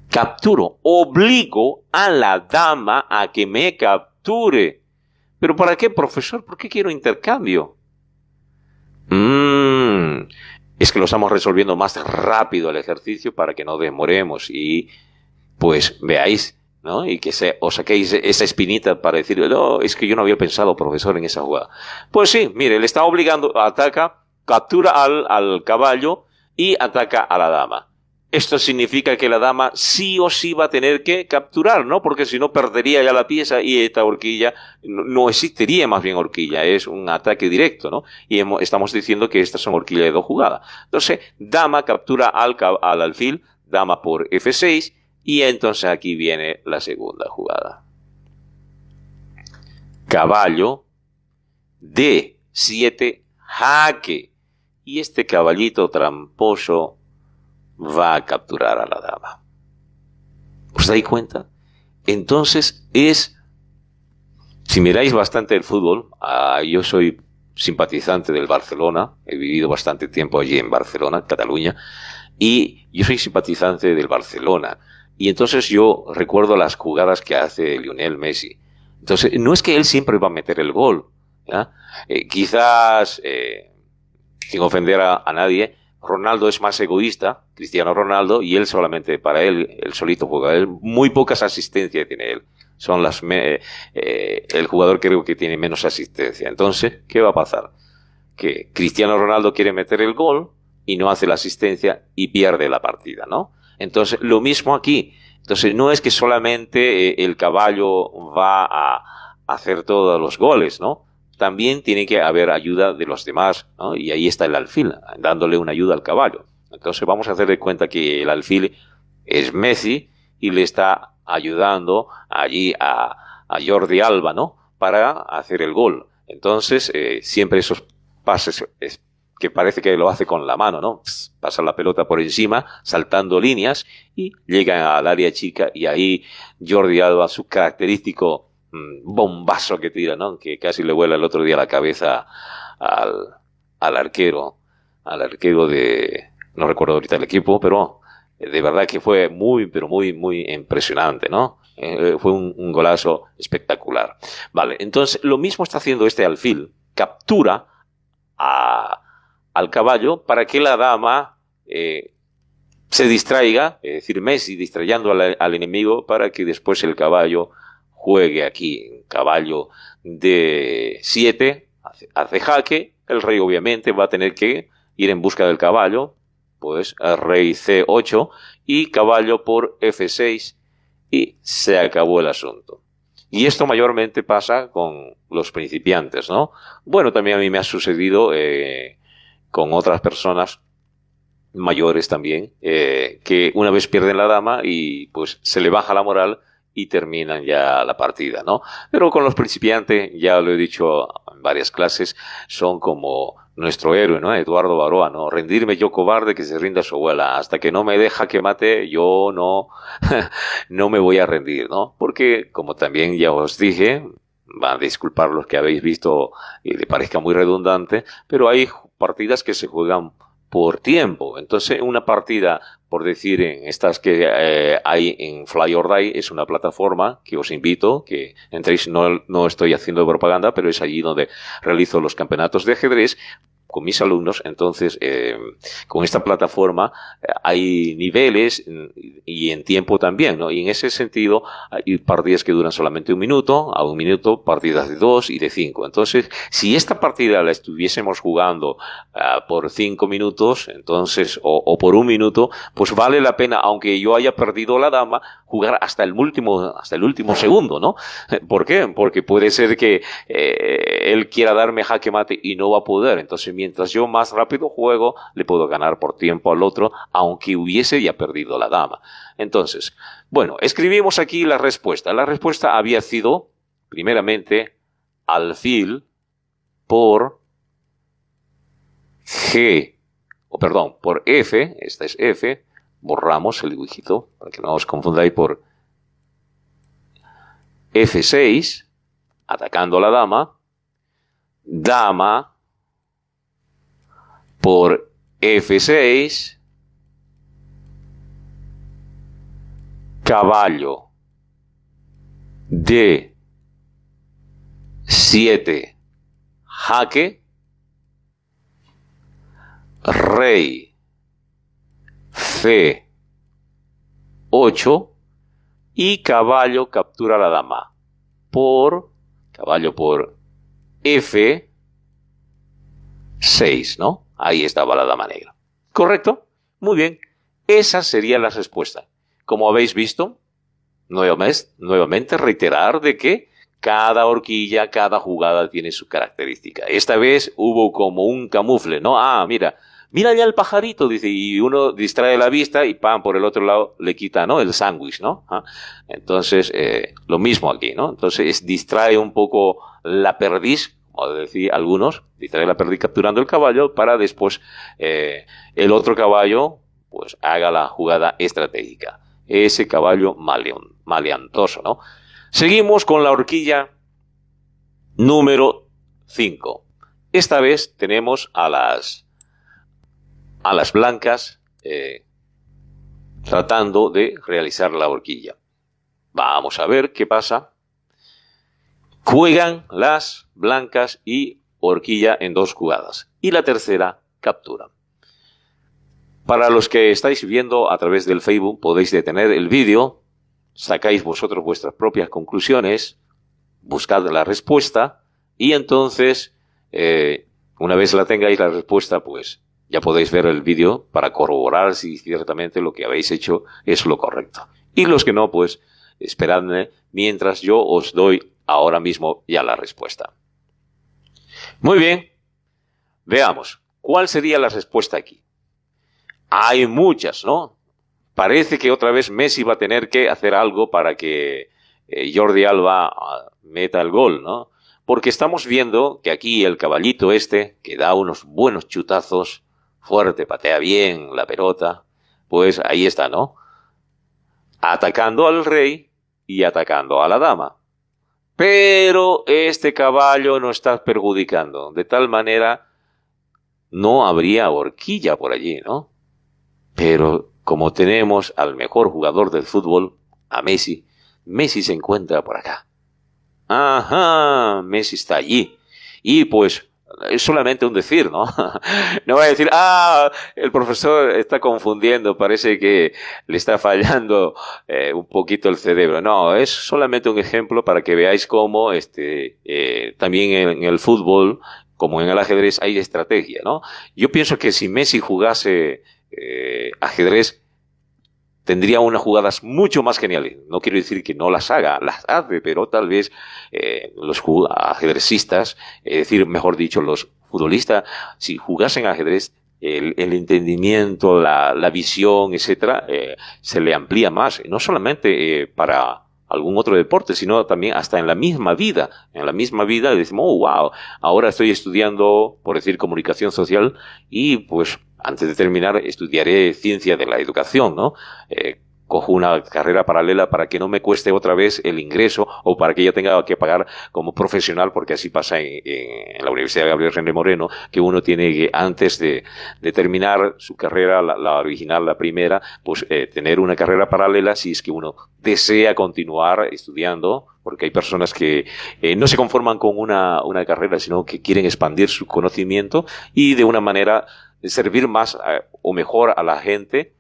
Capturo, obligo a la dama a que me capture. ¿Pero para qué, profesor? ¿Por qué quiero intercambio? Es que lo estamos resolviendo más rápido el ejercicio para que no demoremos y pues veáis, ¿no? Y que os saquéis esa espinita para decir: no, es que yo no había pensado, profesor, en esa jugada. Pues sí, mire, le está obligando, captura al caballo y ataca a la dama. Esto significa que la dama sí o sí va a tener que capturar, ¿no? Porque si no perdería ya la pieza y esta horquilla no existiría, más bien horquilla, es un ataque directo, ¿no? Y estamos diciendo que estas son horquillas de 2 jugadas. Entonces, dama captura al alfil, dama por F6, y entonces aquí viene la segunda jugada. Caballo, D7, jaque. Y este caballito tramposo va a capturar a la dama. ¿Os dais cuenta? Entonces si miráis bastante el fútbol, yo soy simpatizante del Barcelona, he vivido bastante tiempo allí en Barcelona, Cataluña, y yo soy simpatizante del Barcelona. Y entonces yo recuerdo las jugadas que hace Lionel Messi. Entonces, no es que él siempre va a meter el gol, ¿ya? Quizás, sin ofender a nadie, Ronaldo es más egoísta, Cristiano Ronaldo, y él solamente, para él solito juega. Él, muy pocas asistencias tiene él. Son el jugador creo que tiene menos asistencia. Entonces, ¿qué va a pasar? Que Cristiano Ronaldo quiere meter el gol, y no hace la asistencia y pierde la partida, ¿no? Entonces, lo mismo aquí. Entonces, no es que solamente el caballo va a hacer todos los goles, ¿no? También tiene que haber ayuda de los demás, ¿no? Y ahí está el alfil, dándole una ayuda al caballo. Entonces, vamos a hacer de cuenta que el alfil es Messi y le está ayudando allí a Jordi Alba, ¿no? Para hacer el gol. Entonces, siempre esos pases que parece que lo hace con la mano, ¿no? Pasa la pelota por encima, saltando líneas, y llegan al área chica, y ahí Jordi Alba, su característico bombazo que tira, ¿no? Que casi le vuela el otro día la cabeza al arquero de, no recuerdo ahorita el equipo, pero de verdad que fue muy, pero muy, muy impresionante, ¿no? Fue un golazo espectacular. Vale, entonces lo mismo está haciendo este alfil, captura al caballo para que la dama se distraiga, es decir, Messi distrayendo al enemigo para que después el caballo juegue aquí. Un caballo de 7 hace jaque, el rey obviamente va a tener que ir en busca del caballo, pues rey C8 y caballo por F6 y se acabó el asunto. Y esto mayormente pasa con los principiantes, ¿no? Bueno, también a mí me ha sucedido con otras personas mayores también, que una vez pierden la dama y pues se le baja la moral y terminan ya la partida, ¿no? Pero con los principiantes, ya lo he dicho en varias clases, son como nuestro héroe, ¿no? Eduardo Baroa, ¿no? Rendirme yo cobarde, que se rinda su abuela. Hasta que no me deja que mate, yo no, no me voy a rendir, ¿no? Porque, como también ya os dije, van a disculpar los que habéis visto y le parezca muy redundante, pero hay partidas que se juegan por tiempo. Entonces, una partida, por decir, en estas que hay en Fly or Die, es una plataforma que os invito, que entréis, no estoy haciendo propaganda, pero es allí donde realizo los campeonatos de ajedrez con mis alumnos. Entonces, con esta plataforma hay niveles y en tiempo también, ¿no? Y en ese sentido hay partidas que duran solamente un minuto, a un minuto, partidas de 2 y de 5. Entonces, si esta partida la estuviésemos jugando por 5 minutos, entonces, o por un minuto, pues vale la pena, aunque yo haya perdido la dama, jugar hasta el último segundo, ¿no? ¿Por qué? Porque puede ser que él quiera darme jaque mate y no va a poder. Entonces, mientras yo más rápido juego, le puedo ganar por tiempo al otro, aunque hubiese ya perdido la dama. Entonces, bueno, escribimos aquí la respuesta. La respuesta había sido, primeramente, alfil por por F, esta es F, borramos el dibujito para que no os confundáis, por F6, atacando a la dama, dama por F6, caballo D7, jaque, rey C8 y caballo captura a la dama caballo por F6, ¿no? Ahí estaba la dama negra. ¿Correcto? Muy bien. Esa sería la respuesta. Como habéis visto, nuevamente reiterar de que cada horquilla, cada jugada tiene su característica. Esta vez hubo como un camufle, ¿no? Mira ya el pajarito, dice, y uno distrae la vista y ¡pam! Por el otro lado le quita, ¿no? El sándwich, ¿no? Entonces, lo mismo aquí, ¿no? Entonces, distrae un poco la perdiz, como decían algunos, distrae la perdiz capturando el caballo para después el otro caballo, pues, haga la jugada estratégica. Ese caballo maleantoso, ¿no? Seguimos con la horquilla número 5. Esta vez tenemos a las blancas tratando de realizar la horquilla. Vamos a ver qué pasa. Juegan las blancas y horquilla en 2 jugadas. Y la tercera, capturan. Para los que estáis viendo a través del Facebook, podéis detener el vídeo, sacáis vosotros vuestras propias conclusiones, buscad la respuesta y entonces, una vez la tengáis la respuesta, pues Ya podéis ver el vídeo para corroborar si ciertamente lo que habéis hecho es lo correcto. Y los que no, pues esperadme mientras yo os doy ahora mismo ya la respuesta. Muy bien, veamos. ¿Cuál sería la respuesta aquí? Hay muchas, ¿no? Parece que otra vez Messi va a tener que hacer algo para que Jordi Alba meta el gol, ¿no? Porque estamos viendo que aquí el caballito este, que da unos buenos chutazos, fuerte, patea bien la pelota, pues ahí está, ¿no? Atacando al rey y atacando a la dama. Pero este caballo no está perjudicando, de tal manera no habría horquilla por allí, ¿no? Pero como tenemos al mejor jugador del fútbol, a Messi, Messi se encuentra por acá. Ajá, Messi está allí. Y pues es solamente un decir, ¿no? No voy a decir, el profesor está confundiendo, parece que le está fallando un poquito el cerebro. No, es solamente un ejemplo para que veáis cómo también en el fútbol, como en el ajedrez, hay estrategia, ¿no? Yo pienso que si Messi jugase ajedrez, tendría unas jugadas mucho más geniales. No quiero decir que no las haga, las hace, pero tal vez los ajedrecistas, es decir, mejor dicho, los futbolistas, si jugasen ajedrez, el entendimiento, la visión, etcétera, se le amplía más. No solamente para algún otro deporte, sino también hasta en la misma vida. En la misma vida decimos, oh, wow, ahora estoy estudiando, por decir, comunicación social y pues antes de terminar estudiaré ciencia de la educación, ¿no? Cojo una carrera paralela para que no me cueste otra vez el ingreso o para que yo tenga que pagar como profesional, porque así pasa en la Universidad Gabriel René Moreno, que uno tiene que, antes de terminar su carrera, la original, la primera, pues tener una carrera paralela si es que uno desea continuar estudiando, porque hay personas que no se conforman con una carrera, sino que quieren expandir su conocimiento y de una manera servir más o mejor a la gente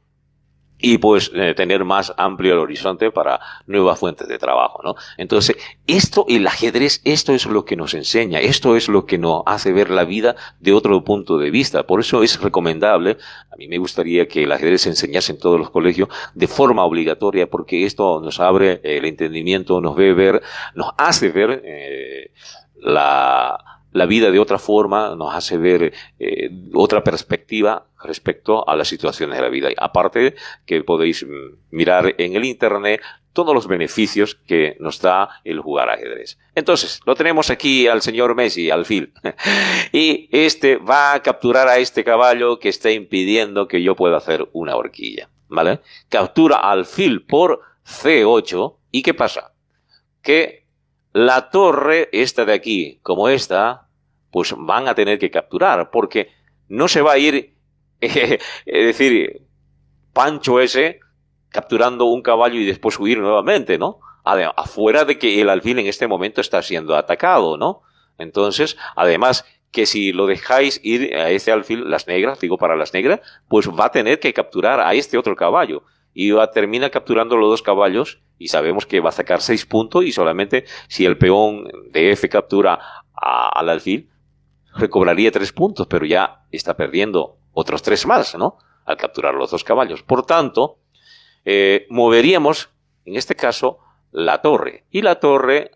y pues tener más amplio el horizonte para nuevas fuentes de trabajo, ¿no? Entonces, el ajedrez, esto es lo que nos enseña, esto es lo que nos hace ver la vida de otro punto de vista. Por eso es recomendable, a mí me gustaría que el ajedrez se enseñase en todos los colegios de forma obligatoria, porque esto nos abre el entendimiento, nos hace ver la vida de otra forma, nos hace ver otra perspectiva respecto a las situaciones de la vida. Aparte que podéis mirar en el internet todos los beneficios que nos da el jugar ajedrez. Entonces, lo tenemos aquí al señor Messi, alfil. Y va a capturar a este caballo que está impidiendo que yo pueda hacer una horquilla, ¿vale? Captura alfil por C8. ¿Y qué pasa? Que la torre, esta de aquí, como esta, pues van a tener que capturar, porque no se va a ir, es decir, Pancho ese capturando un caballo y después huir nuevamente, ¿no? Afuera de que el alfil en este momento está siendo atacado, ¿no? Entonces, además, que si lo dejáis ir a este alfil, las negras, digo para las negras, pues va a tener que capturar a este otro caballo. Y termina capturando los dos caballos y sabemos que va a sacar 6 puntos y solamente si el peón de F captura al alfil, recobraría 3 puntos, pero ya está perdiendo otros 3 más, ¿no? Al capturar los dos caballos. Por tanto, moveríamos, en este caso, la torre. Y la torre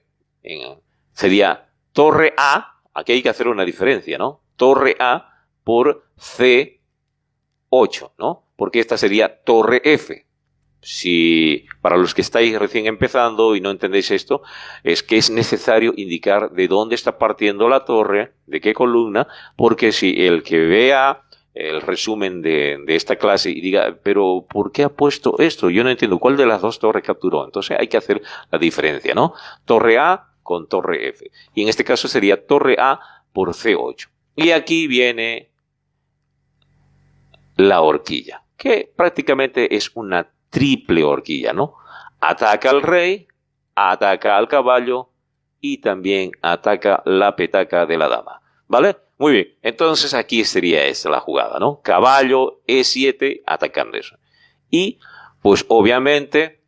sería torre A, aquí hay que hacer una diferencia, ¿no? Torre A por C8, ¿no? Porque esta sería torre F. Si para los que estáis recién empezando y no entendéis esto, es que es necesario indicar de dónde está partiendo la torre, de qué columna, porque si el que vea el resumen de esta clase y diga, pero ¿por qué ha puesto esto? Yo no entiendo cuál de las dos torres capturó. Entonces hay que hacer la diferencia, ¿no? Torre A con torre F. Y en este caso sería torre A por C8. Y aquí viene la horquilla, que prácticamente es una triple horquilla, ¿no? Ataca al rey, ataca al caballo y también ataca la petaca de la dama, ¿vale? Muy bien, entonces aquí sería esta la jugada, ¿no? Caballo E7 atacando eso. Y, pues obviamente,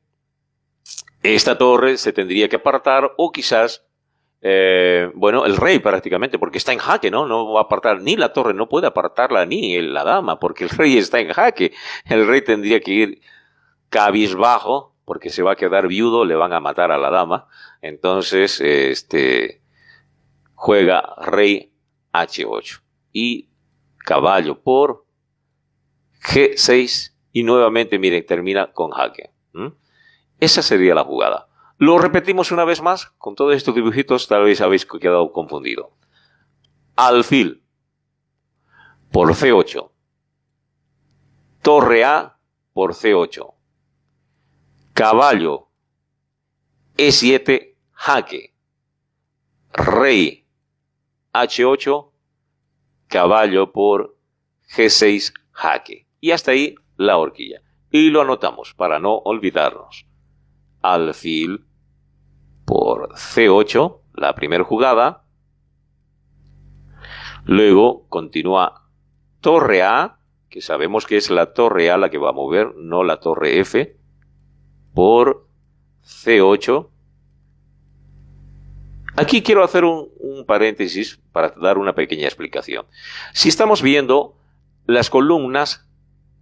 esta torre se tendría que apartar o quizás bueno, el rey prácticamente, porque está en jaque, ¿no? No va a apartar ni la torre, no puede apartarla ni la dama, porque el rey está en jaque. El rey tendría que ir cabizbajo, porque se va a quedar viudo, le van a matar a la dama. Entonces, juega rey H8 y caballo por G6 y nuevamente, miren, termina con jaque. Esa sería la jugada. Lo repetimos una vez más, con todos estos dibujitos tal vez habéis quedado confundido. Alfil por C8. Torre A por C8. Caballo E7, jaque. Rey H8, caballo por G6, jaque. Y hasta ahí la horquilla. Y lo anotamos para no olvidarnos. Alfil por C8, la primera jugada. Luego continúa torre A, que sabemos que es la torre A la que va a mover, no la torre F, por C8. Aquí quiero hacer un paréntesis para dar una pequeña explicación. Si estamos viendo las columnas,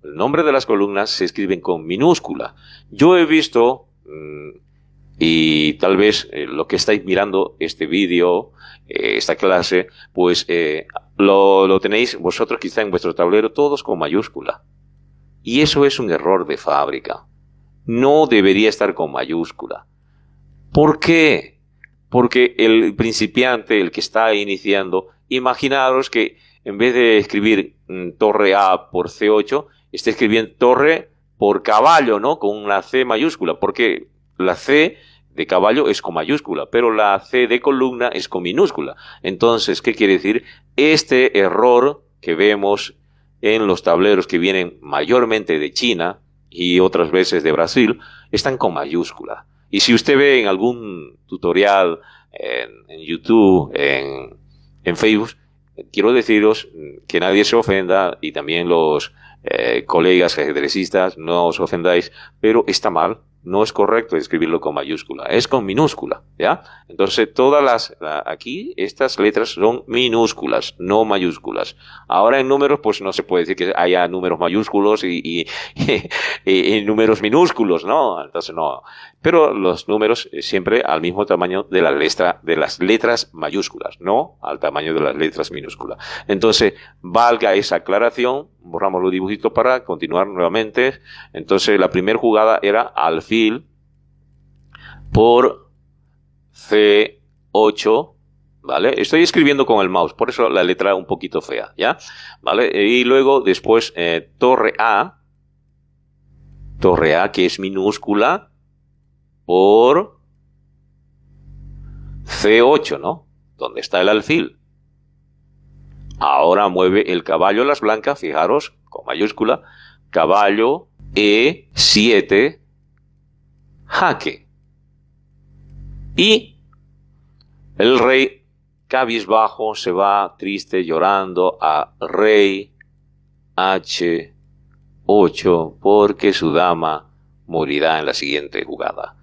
el nombre de las columnas se escriben con minúscula. Yo he visto, y tal vez lo que estáis mirando este vídeo, esta clase, pues lo tenéis vosotros quizá en vuestro tablero todos con mayúscula. Y eso es un error de fábrica. No debería estar con mayúscula. ¿Por qué? Porque el principiante, el que está iniciando, imaginaros que en vez de escribir torre A por C8, está escribiendo torre por caballo, ¿no? Con una C mayúscula, porque la C de caballo es con mayúscula, pero la C de columna es con minúscula. Entonces, ¿qué quiere decir? Este error que vemos en los tableros que vienen mayormente de China y otras veces de Brasil, están con mayúscula. Y si usted ve en algún tutorial en YouTube, en Facebook, quiero deciros que nadie se ofenda y también los colegas ajedrecistas, no os ofendáis, pero está mal. No es correcto escribirlo con mayúscula, es con minúscula, ¿ya? Entonces, aquí, estas letras son minúsculas, no mayúsculas. Ahora en números, pues no se puede decir que haya números mayúsculos y números minúsculos, ¿no? Entonces, no. Pero los números siempre al mismo tamaño de las letras mayúsculas, no al tamaño de las letras minúsculas. Entonces, valga esa aclaración, borramos los dibujitos para continuar nuevamente. Entonces, la primera jugada era alfil por C8, ¿vale? Estoy escribiendo con el mouse, por eso la letra un poquito fea, ¿ya? ¿Vale? Y luego, después, torre A, que es minúscula, por C8, ¿no? ¿Dónde está el alfil? Ahora mueve el caballo las blancas, fijaros, con mayúscula, caballo E7, jaque. Y el rey cabizbajo se va triste llorando a rey H8 porque su dama morirá en la siguiente jugada.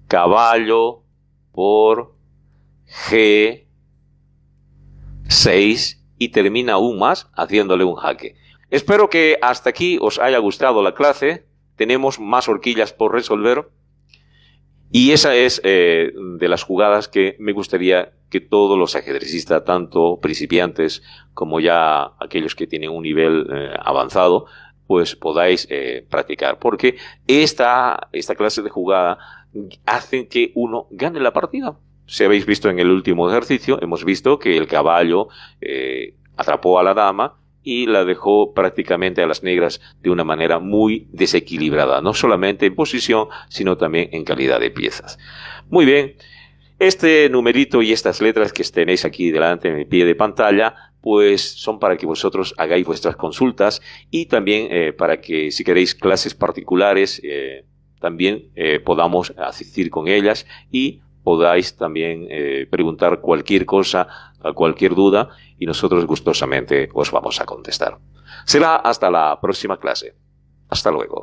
Caballo por G6 y termina aún más haciéndole un jaque. Espero que hasta aquí os haya gustado la clase. Tenemos más horquillas por resolver. Y esa es de las jugadas que me gustaría que todos los ajedrecistas, tanto principiantes como ya aquellos que tienen un nivel avanzado, pues podáis practicar. Porque esta clase de jugada hace que uno gane la partida. Si habéis visto en el último ejercicio, hemos visto que el caballo atrapó a la dama y la dejó prácticamente a las negras de una manera muy desequilibrada, no solamente en posición, sino también en calidad de piezas. Muy bien, este numerito y estas letras que tenéis aquí delante en el pie de pantalla, pues son para que vosotros hagáis vuestras consultas y también para que si queréis clases particulares, también podamos asistir con ellas y podáis también preguntar cualquier cosa, cualquier duda, y nosotros gustosamente os vamos a contestar. Será hasta la próxima clase. Hasta luego.